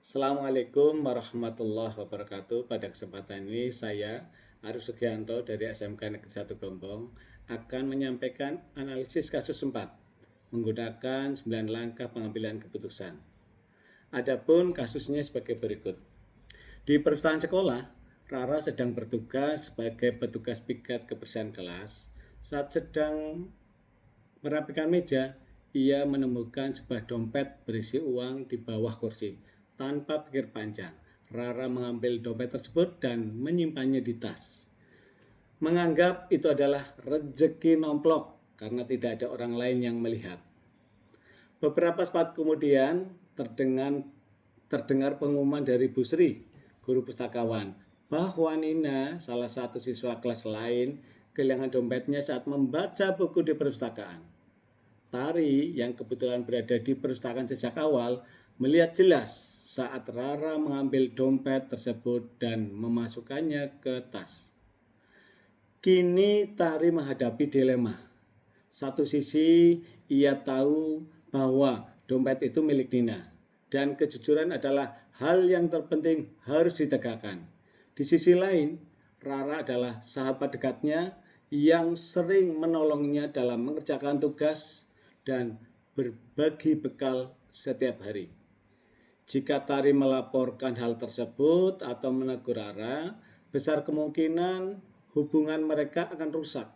Assalamualaikum warahmatullahi wabarakatuh. Pada kesempatan ini saya Arif Sugianto dari SMK Negeri 1 Gombong akan menyampaikan analisis kasus 4 menggunakan 9 langkah pengambilan keputusan. Adapun kasusnya sebagai berikut. Di perpustakaan sekolah, Rara sedang bertugas sebagai petugas piket kebersihan kelas. Saat sedang merapikan meja, ia menemukan sebuah dompet berisi uang di bawah kursi. Tanpa pikir panjang, Rara mengambil dompet tersebut dan menyimpannya di tas. Menganggap itu adalah rezeki nomplok karena tidak ada orang lain yang melihat. Beberapa saat kemudian terdengar pengumuman dari Bu Sri, guru pustakawan, bahwa Nina, salah satu siswa kelas lain, kehilangan dompetnya saat membaca buku di perpustakaan. Tari yang kebetulan berada di perpustakaan sejak awal melihat jelas saat Rara mengambil dompet tersebut dan memasukkannya ke tas. Kini Tari menghadapi dilema. Satu sisi ia tahu bahwa dompet itu milik Nina dan kejujuran adalah hal yang terpenting harus ditegakkan. Di sisi lain, Rara adalah sahabat dekatnya yang sering menolongnya dalam mengerjakan tugas dan berbagi bekal setiap hari. Jika Tari melaporkan hal tersebut atau menegur Rara, besar kemungkinan hubungan mereka akan rusak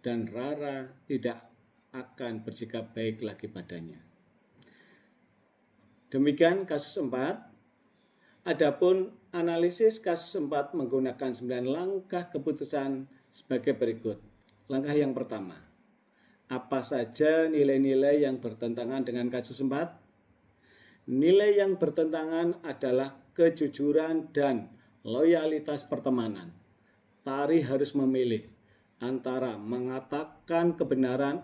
dan Rara tidak akan bersikap baik lagi padanya. Demikian kasus 4. Adapun analisis kasus 4 menggunakan 9 langkah keputusan sebagai berikut. Langkah yang pertama, apa saja nilai-nilai yang bertentangan dengan kasus 4? Nilai yang bertentangan adalah kejujuran dan loyalitas pertemanan. Tari harus memilih antara mengatakan kebenaran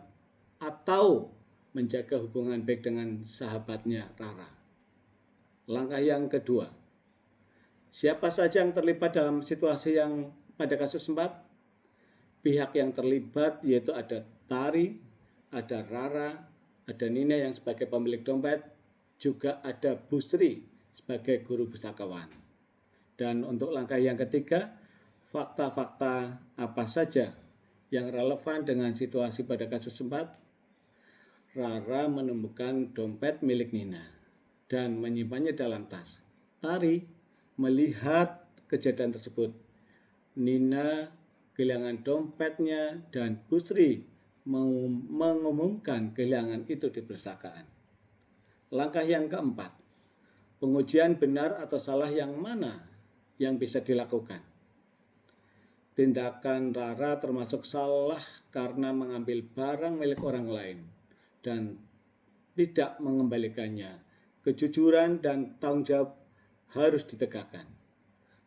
atau menjaga hubungan baik dengan sahabatnya Rara. Langkah yang kedua, siapa saja yang terlibat dalam situasi yang pada kasus 4? Pihak yang terlibat yaitu ada Tari, ada Rara, ada Nina yang sebagai pemilik dompet, juga ada Bu Sri sebagai guru pustakawan. Dan untuk langkah yang ketiga, fakta-fakta apa saja yang relevan dengan situasi pada kasus 4? Rara menemukan dompet milik Nina dan menyimpannya dalam tas. Tari melihat kejadian tersebut. Nina kehilangan dompetnya dan Bu Sri mengumumkan kehilangan itu di perpustakaan. Langkah yang keempat, pengujian benar atau salah yang mana yang bisa dilakukan. Tindakan Rara termasuk salah karena mengambil barang milik orang lain dan tidak mengembalikannya. Kejujuran dan tanggung jawab harus ditegakkan.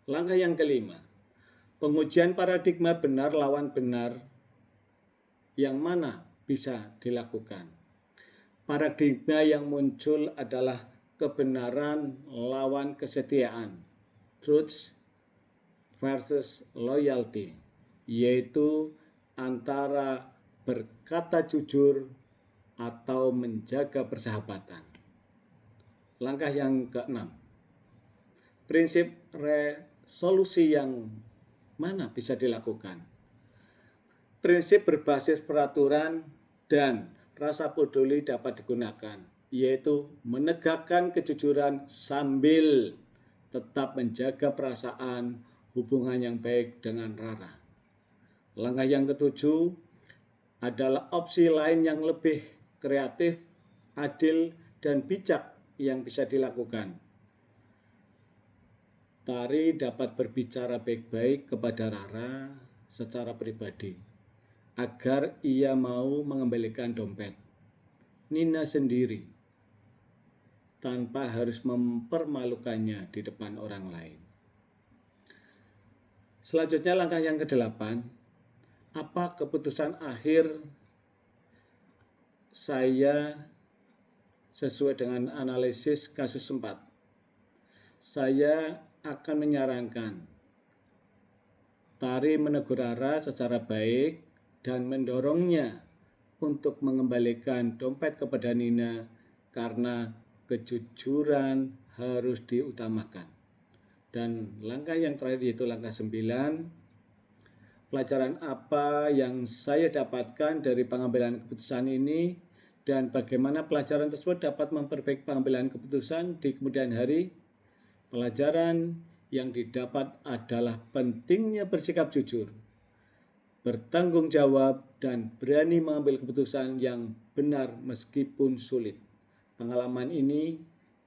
Langkah yang kelima, pengujian paradigma benar lawan benar yang mana bisa dilakukan. Paradigma yang muncul adalah kebenaran lawan kesetiaan, truth versus loyalty, yaitu antara berkata jujur atau menjaga persahabatan. Langkah yang keenam, prinsip resolusi yang mana bisa dilakukan. Prinsip berbasis peraturan dan rasa peduli dapat digunakan, yaitu menegakkan kejujuran sambil tetap menjaga perasaan hubungan yang baik dengan Rara. Langkah yang ketujuh adalah opsi lain yang lebih kreatif, adil, dan bijak yang bisa dilakukan. Tari dapat berbicara baik-baik kepada Rara secara pribadi agar ia mau mengembalikan dompet Nina sendiri tanpa harus mempermalukannya di depan orang lain. Selanjutnya langkah yang ke-8, apa keputusan akhir saya sesuai dengan analisis kasus 4? Saya akan menyarankan Tari menegur Rara secara baik dan mendorongnya untuk mengembalikan dompet kepada Nina karena kejujuran harus diutamakan. Dan langkah yang terakhir yaitu langkah 9, pelajaran apa yang saya dapatkan dari pengambilan keputusan ini dan bagaimana pelajaran tersebut dapat memperbaiki pengambilan keputusan di kemudian hari. Pelajaran yang didapat adalah pentingnya bersikap jujur, bertanggung jawab, dan berani mengambil keputusan yang benar meskipun sulit. Pengalaman ini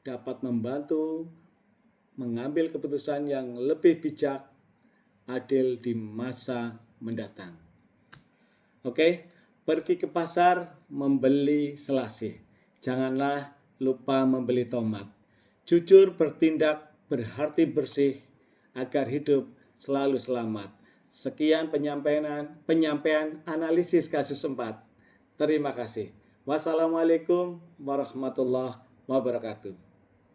dapat membantu mengambil keputusan yang lebih bijak, adil di masa mendatang. Oke, pergi ke pasar membeli selasih. Janganlah lupa membeli tomat. Jujur bertindak berarti bersih agar hidup selalu selamat. Sekian penyampaian analisis kasus 4. Terima kasih. Wassalamualaikum warahmatullahi wabarakatuh.